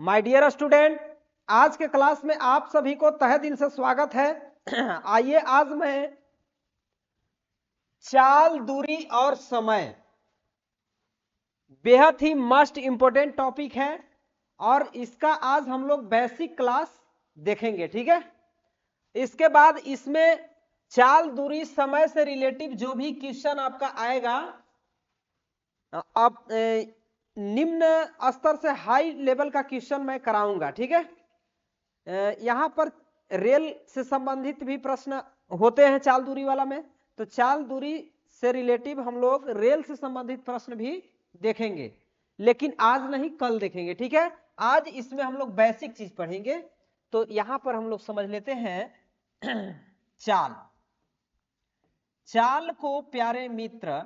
My dear student, आज के class में आप सभी को तहे दिल से स्वागत है। आइए आज मैं चाल, दूरी और समय बेहद ही मस्ट इंपोर्टेंट टॉपिक है और इसका आज हम लोग बेसिक क्लास देखेंगे। ठीक है, इसके बाद इसमें चाल, दूरी, समय से रिलेटिव जो भी क्वेश्चन आपका आएगा, आप निम्न स्तर से हाई लेवल का क्वेश्चन मैं कराऊंगा। ठीक है, यहां पर रेल से संबंधित भी प्रश्न होते हैं चाल दूरी वाला में, तो चाल दूरी से रिलेटिव हम लोग रेल से संबंधित प्रश्न भी देखेंगे, लेकिन आज नहीं कल देखेंगे। ठीक है, आज इसमें हम लोग बेसिक चीज पढ़ेंगे। तो यहां पर हम लोग समझ लेते हैं चाल। चाल को प्यारे मित्र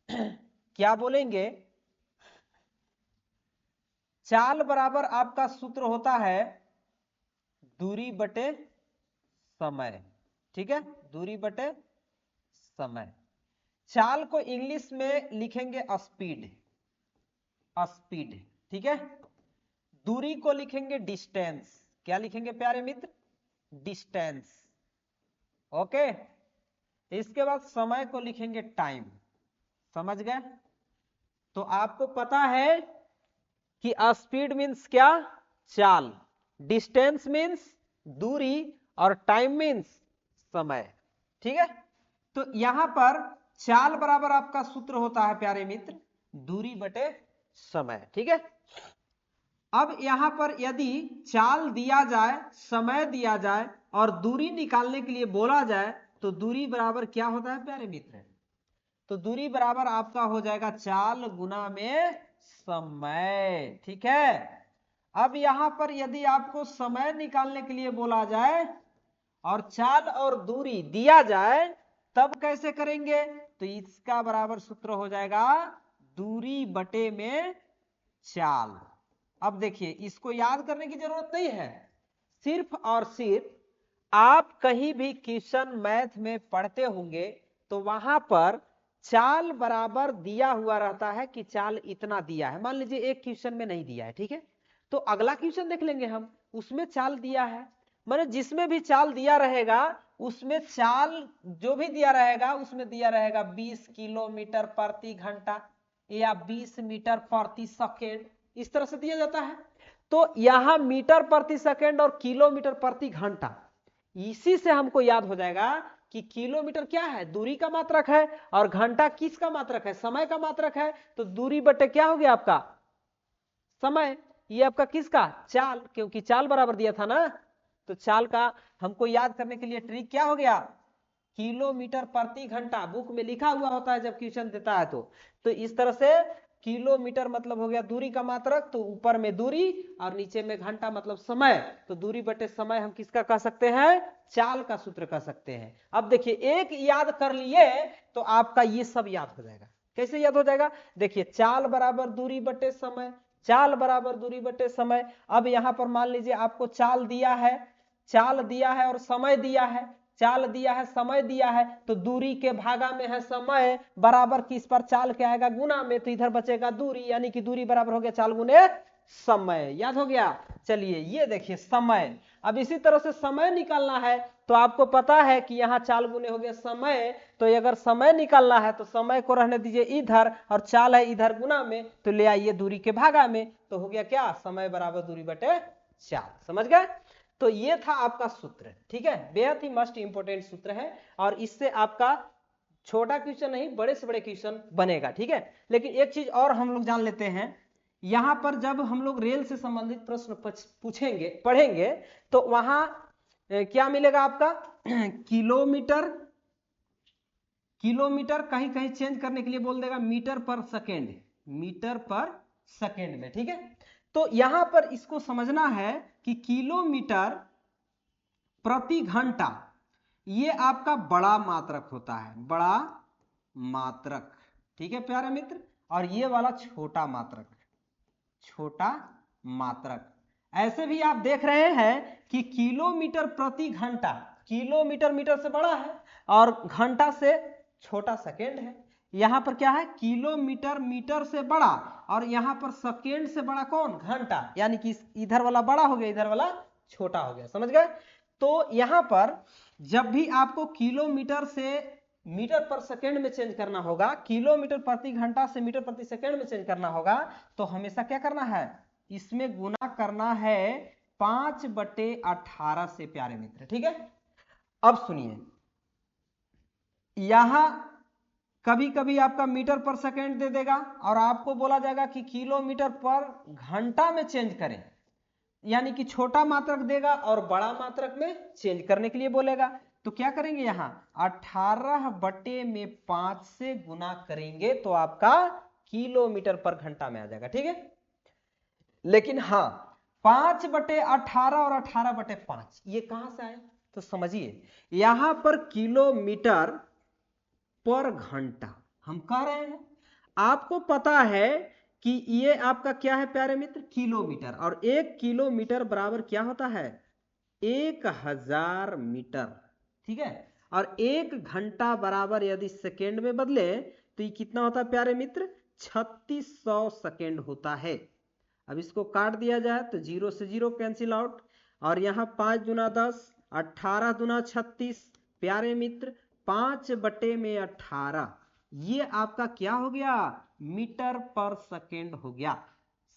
क्या बोलेंगे? चाल बराबर आपका सूत्र होता है दूरी बटे समय। ठीक है, दूरी बटे समय। चाल को इंग्लिश में लिखेंगे स्पीड, स्पीड। ठीक है, दूरी को लिखेंगे डिस्टेंस। क्या लिखेंगे प्यारे मित्र? डिस्टेंस। ओके, इसके बाद समय को लिखेंगे टाइम। समझ गए? तो आपको पता है कि स्पीड मीन्स क्या? चाल, डिस्टेंस मीन्स दूरी और टाइम मीन्स समय। ठीक है, तो यहां पर चाल बराबर आपका सूत्र होता है प्यारे मित्र दूरी बटे समय। ठीक है, अब यहां पर यदि चाल दिया जाए, समय दिया जाए और दूरी निकालने के लिए बोला जाए तो दूरी बराबर क्या होता है प्यारे मित्र? तो दूरी बराबर आपका हो जाएगा चाल गुना में समय। ठीक है, अब यहां पर यदि आपको समय निकालने के लिए बोला जाए और चाल और दूरी दिया जाए तब कैसे करेंगे? तो इसका बराबर सूत्र हो जाएगा दूरी बटे में चाल। अब देखिए, इसको याद करने की जरूरत नहीं है, सिर्फ और सिर्फ आप कहीं भी क्वेश्चन मैथ में पढ़ते होंगे तो वहां पर चाल बराबर दिया हुआ रहता है कि चाल इतना दिया है। मान लीजिए एक क्वेश्चन में नहीं दिया है, ठीक है, तो अगला क्वेश्चन देख लेंगे हम, उसमें चाल दिया है। माने जिसमें भी चाल दिया रहेगा उसमें चाल जो भी दिया रहेगा उसमें दिया रहेगा 20 किलोमीटर प्रति घंटा या 20 मीटर प्रति सेकेंड, इस तरह से दिया जाता है। तो यहां मीटर प्रति सेकेंड और किलोमीटर प्रति घंटा, इसी से हमको याद हो जाएगा कि किलोमीटर क्या है? दूरी का मात्रक है और घंटा किसका मात्रक है? समय का मात्रक है। तो दूरी बटे क्या हो गया आपका? समय। ये आपका किसका? चाल, क्योंकि चाल बराबर दिया था ना। तो चाल का हमको याद करने के लिए ट्रिक क्या हो गया? किलोमीटर प्रति घंटा बुक में लिखा हुआ होता है जब क्वेश्चन देता है तो इस तरह से किलोमीटर मतलब हो गया दूरी का मात्रक, तो ऊपर में दूरी और नीचे में घंटा मतलब समय। तो दूरी बटे समय हम किसका कह सकते हैं? चाल का सूत्र कह सकते हैं। अब देखिए, एक याद कर लिए तो आपका ये सब याद हो जाएगा। कैसे याद हो जाएगा? देखिए, चाल बराबर दूरी बटे समय, चाल बराबर दूरी बटे समय। अब यहां पर मान लीजिए आपको चाल दिया है, चाल दिया है और समय दिया है, चाल दिया है, समय दिया है, तो दूरी के भागा में है समय, बराबर किस पर? चाल के आएगा गुना में, तो इधर बचेगा दूरी, यानी कि दूरी बराबर हो गया चाल गुने समय। याद हो गया? चलिए ये देखिए समय। अब इसी तरह से समय निकालना है तो आपको पता है कि यहाँ चाल गुने हो गया समय, तो अगर समय निकालना है तो समय को रहने दीजिए इधर और चाल है इधर गुना में, तो ले आइए दूरी के भागा में, तो हो गया क्या? समय बराबर दूरी बटे चाल। समझ गए? तो ये था आपका सूत्र। ठीक है, बेहद ही मस्ट इंपोर्टेंट सूत्र है और इससे आपका छोटा क्वेश्चन नहीं बड़े से बड़े क्वेश्चन बनेगा। ठीक है, लेकिन एक चीज और हम लोग जान लेते हैं, यहां पर जब हम लोग रेल से संबंधित प्रश्न पूछेंगे पढ़ेंगे तो वहां क्या मिलेगा आपका? किलोमीटर, किलोमीटर कहीं कहीं चेंज करने के लिए बोल देगा मीटर पर सेकेंड, मीटर पर सेकेंड में। ठीक है, तो यहां पर इसको समझना है कि किलोमीटर प्रति घंटा ये आपका बड़ा मात्रक होता है, बड़ा मात्रक। ठीक है प्यारे मित्र, और ये वाला छोटा मात्रक, छोटा मात्रक। ऐसे भी आप देख रहे हैं कि किलोमीटर प्रति घंटा, किलोमीटर मीटर से बड़ा है और घंटा से छोटा सेकेंड है, यहां पर क्या है, किलोमीटर मीटर से बड़ा, और यहां पर सेकेंड से बड़ा कौन, घंटा, यानी कि इधर वाला बड़ा हो गया, इधर वाला छोटा हो गया, समझ गए। तो यहां पर जब भी आपको किलोमीटर से मीटर पर सेकेंड में चेंज करना होगा, किलोमीटर प्रति घंटा से मीटर प्रति सेकेंड में चेंज करना होगा, तो हमेशा क्या करना है, इसमें गुना करना है 5/18 से प्यारे मित्र, ठीक है। अब सुनिए, यहां कभी कभी आपका मीटर पर सेकेंड दे देगा और आपको बोला जाएगा कि किलोमीटर पर घंटा में चेंज करें, यानी कि छोटा मात्रक देगा और बड़ा मात्रक में चेंज करने के लिए बोलेगा। तो क्या करेंगे, यहां 18/5 से गुना करेंगे तो आपका किलोमीटर पर घंटा में आ जाएगा, ठीक है। लेकिन हाँ, 5/18 और 18/5 ये कहां से आए, तो समझिए, यहां पर किलोमीटर पर घंटा हम कह रहे हैं, आपको पता है कि ये आपका क्या है प्यारे मित्र, किलोमीटर, और 1 किलोमीटर बराबर क्या होता है, 1000 मीटर, ठीक है। और 1 घंटा बराबर यदि सेकेंड में बदले तो ये कितना होता है प्यारे मित्र, 3600 सेकेंड होता है। अब इसको काट दिया जाए तो 0 से 0 कैंसिल आउट, और यहां 5 दूना 10, 18 दूना 36, प्यारे मित्र 5/18, ये आपका क्या हो गया, मीटर पर सेकेंड हो गया,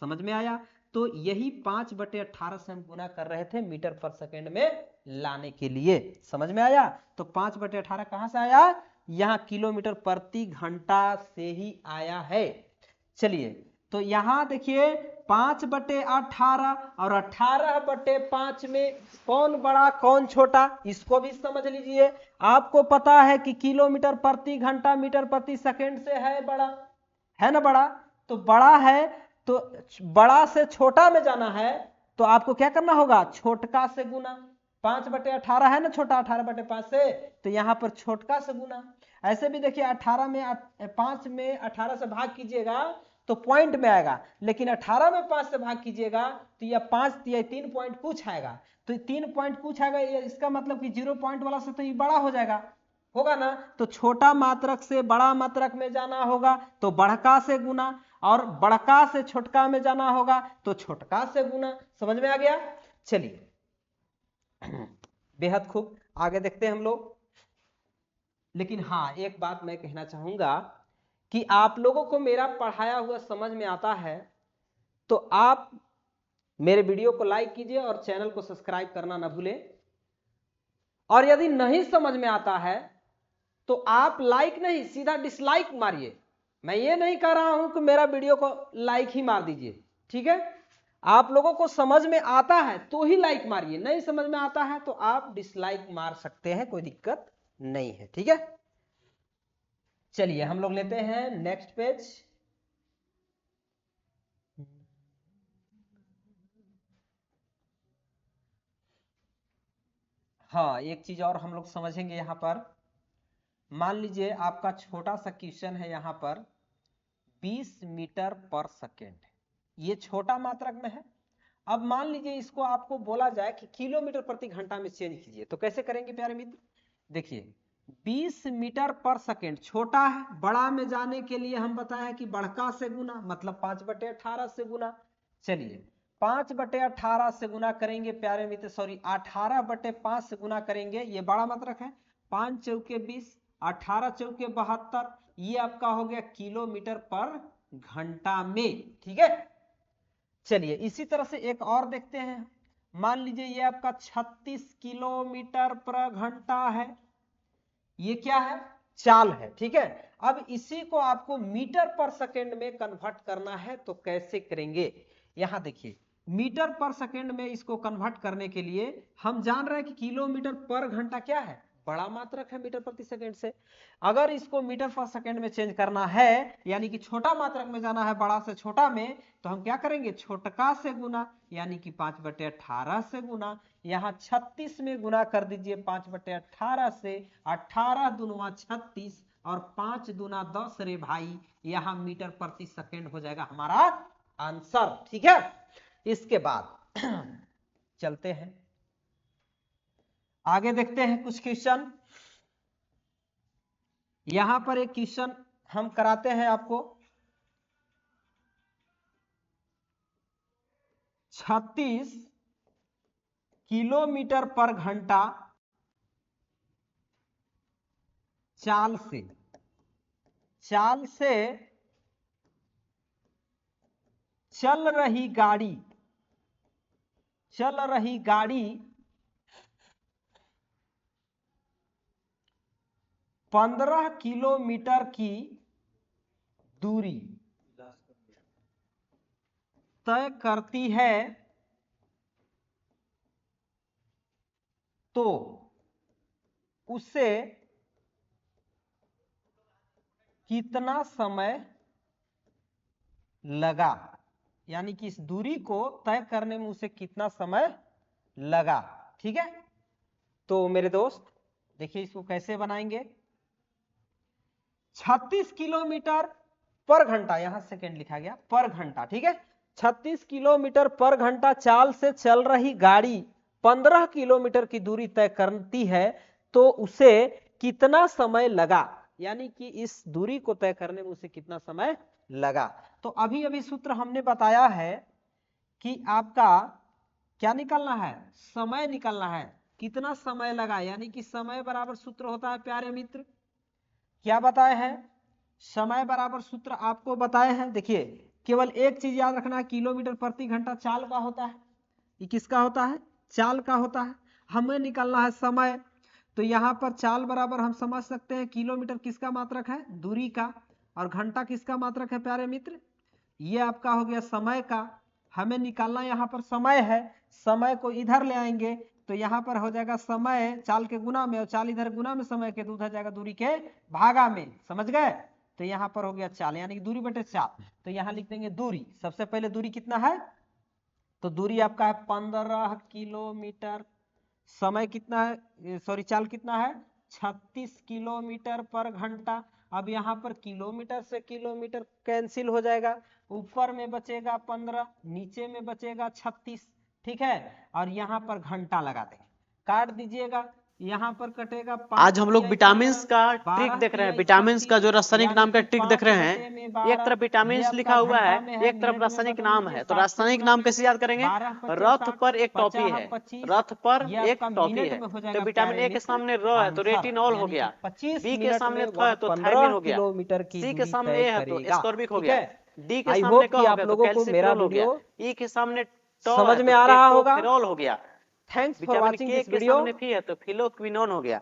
समझ में आया। तो यही 5/18 से हम गुना कर रहे थे मीटर पर सेकेंड में लाने के लिए, समझ में आया। तो 5/18 कहां से आया, यहां किलोमीटर प्रति घंटा से ही आया है। चलिए, तो यहां देखिए 5/18 और 18/5 में कौन बड़ा कौन छोटा, इसको भी समझ लीजिए। आपको पता है कि किलोमीटर प्रति घंटा मीटर प्रति सेकंड से है बड़ा, है ना बड़ा, तो बड़ा है तो बड़ा से छोटा में जाना है, तो आपको क्या करना होगा, छोटका से गुना, 5/18 है ना छोटा 18/5 से, तो यहां पर छोटका से गुना। ऐसे भी देखिए 5 में 18 से भाग कीजिएगा तो पॉइंट में आएगा, लेकिन 18 में 5 से भाग कीजिएगा तो यह 5 या 3 पॉइंट कुछ आएगा, तो 3 पॉइंट कुछ आएगा, इसका मतलब कि 0 पॉइंट वाला से तो ये बड़ा हो जाएगा, होगा ना। तो छोटा मात्रक से बड़ा मात्रक में जाना होगा तो बढ़का से गुना, और बढ़का से छोटका में जाना होगा तो छोटका से गुना, समझ में आ गया। चलिए बेहद खूब, आगे देखते हैं हम लोग। लेकिन हाँ, एक बात मैं कहना चाहूंगा कि आप लोगों को मेरा पढ़ाया हुआ समझ में आता है तो आप मेरे वीडियो को लाइक कीजिए और चैनल को सब्सक्राइब करना ना भूलें, और यदि नहीं समझ में आता है तो आप लाइक नहीं सीधा डिसलाइक मारिए। मैं ये नहीं कह रहा हूं कि मेरा वीडियो को लाइक ही मार दीजिए, ठीक है। आप लोगों को समझ में आता है तो ही लाइक मारिए, नहीं समझ में आता है तो आप डिसलाइक मार सकते हैं, कोई दिक्कत नहीं है, ठीक है। चलिए हम लोग लेते हैं नेक्स्ट पेज। हाँ, एक चीज और हम लोग समझेंगे यहां पर, मान लीजिए आपका छोटा सा क्वेश्चन है यहां पर 20 मीटर पर सेकेंड, ये छोटा मात्रक में है। अब मान लीजिए इसको आपको बोला जाए कि किलोमीटर प्रति घंटा में चेंज कीजिए, तो कैसे करेंगे प्यारे मित्र, देखिए 20 मीटर पर सेकेंड छोटा है, बड़ा में जाने के लिए हम बताएं कि बढ़का से गुना, मतलब 5/18 से गुना। चलिए 5/18 से गुना करेंगे प्यारे मित्र, सॉरी 18/5 से गुना करेंगे, ये बड़ा मात्रक है, 5 चौके 20, 18 चौके 72, ये आपका हो गया किलोमीटर पर घंटा में, ठीक है। चलिए इसी तरह से एक और देखते हैं, मान लीजिए ये आपका 36 किलोमीटर पर घंटा है, ये क्या है, चाल है, ठीक है। अब इसी को आपको मीटर पर सेकेंड में कन्वर्ट करना है, तो कैसे करेंगे, यहां देखिए मीटर पर सेकेंड में इसको कन्वर्ट करने के लिए हम जान रहे हैं कि किलोमीटर पर घंटा क्या है, बड़ा मात्रक है मीटर प्रति सेकेंड से। अगर इसको मीटर पर सेकेंड में चेंज करना है, यानी कि छोटा मात्रक में जाना है बड़ा से छोटा में, तो हम क्या करेंगे, छोटका से गुना, यानी कि 5/18 से गुना, यहां 36 में गुना कर दीजिए 5/18 से, 18 दूना 36 और 5 दूना 10 रे भाई, यहां मीटर प्रति सेकेंड हो जाएगा हमारा आंसर, ठीक है। इसके बाद चलते हैं आगे, देखते हैं कुछ क्वेश्चन। यहां पर एक क्वेश्चन हम कराते हैं आपको 36 किलोमीटर पर घंटा चाल से चल रही गाड़ी 15 किलोमीटर की दूरी तय करती है तो उसे कितना समय लगा, यानी कि इस दूरी को तय करने में उसे कितना समय लगा। ठीक है, तो मेरे दोस्त देखिए इसको कैसे बनाएंगे। 36 किलोमीटर पर घंटा, यहां सेकेंड लिखा गया पर घंटा, ठीक है। 36 किलोमीटर पर घंटा चाल से चल रही गाड़ी 15 किलोमीटर की दूरी तय करती है तो उसे कितना समय लगा, यानी कि इस दूरी को तय करने में उसे कितना समय लगा। तो अभी अभी सूत्र हमने बताया है कि आपका क्या निकालना है, समय निकालना है, कितना समय लगा, यानी कि समय बराबर सूत्र होता है प्यारे मित्र, क्या बताए हैं, समय बराबर सूत्र आपको बताए हैं। देखिए केवल एक चीज याद रखना है, किलोमीटर प्रति घंटा चाल का होता है, ये किसका होता है, चाल का होता है। हमें निकालना है समय, तो यहाँ पर चाल बराबर हम समझ सकते हैं किलोमीटर किसका मात्रक है, दूरी का, और घंटा किसका मात्रक है प्यारे मित्र, ये आपका हो गया समय का। हमें निकालना यहाँ पर समय है, समय को इधर ले आएंगे तो यहाँ पर हो जाएगा समय चाल के गुना में, और चाल इधर गुना में समय के, तो उधर जाएगा दूरी के भागा में, समझ गए। तो यहाँ पर हो गया चाल, यानी कि दूरी बटे चाल। तो यहाँ लिख देंगे दूरी, सबसे पहले दूरी कितना है, तो दूरी आपका है 15 किलोमीटर, समय कितना है, सॉरी चाल कितना है 36 किलोमीटर पर घंटा। अब यहाँ पर किलोमीटर से किलोमीटर कैंसिल हो जाएगा, ऊपर में बचेगा 15, नीचे में बचेगा 36, ठीक है। और यहाँ पर घंटा लगा देंगे, काट दीजिएगा, यहाँ पर कटेगा। आज हम लोग विटामिन का ट्रिक देख रहे हैं, विटामिन का जो रासायनिक नाम का ट्रिक देख रहे हैं। एक तरफ विटामिन लिखा हुआ है, एक तरफ रासायनिक नाम है, तो रासायनिक नाम कैसे याद करेंगे, रथ पर एक टॉपी है, रथ पर एक टॉपी है, तो विटामिन ए के सामने र है तो रेटिनॉल हो गया, बी के सामने थ है तो थायमिन हो गया, सी के सामने ए है तो एस्कॉर्बिक हो गया, डी के सामने क हो गया तो कैल्सिफेरॉल हो गया, ई के सामने समझ में आ रहा होगा। फिनोल हो गया, thanks for watching this video. सामने फी है तो फिलोक्विनोन हो गया।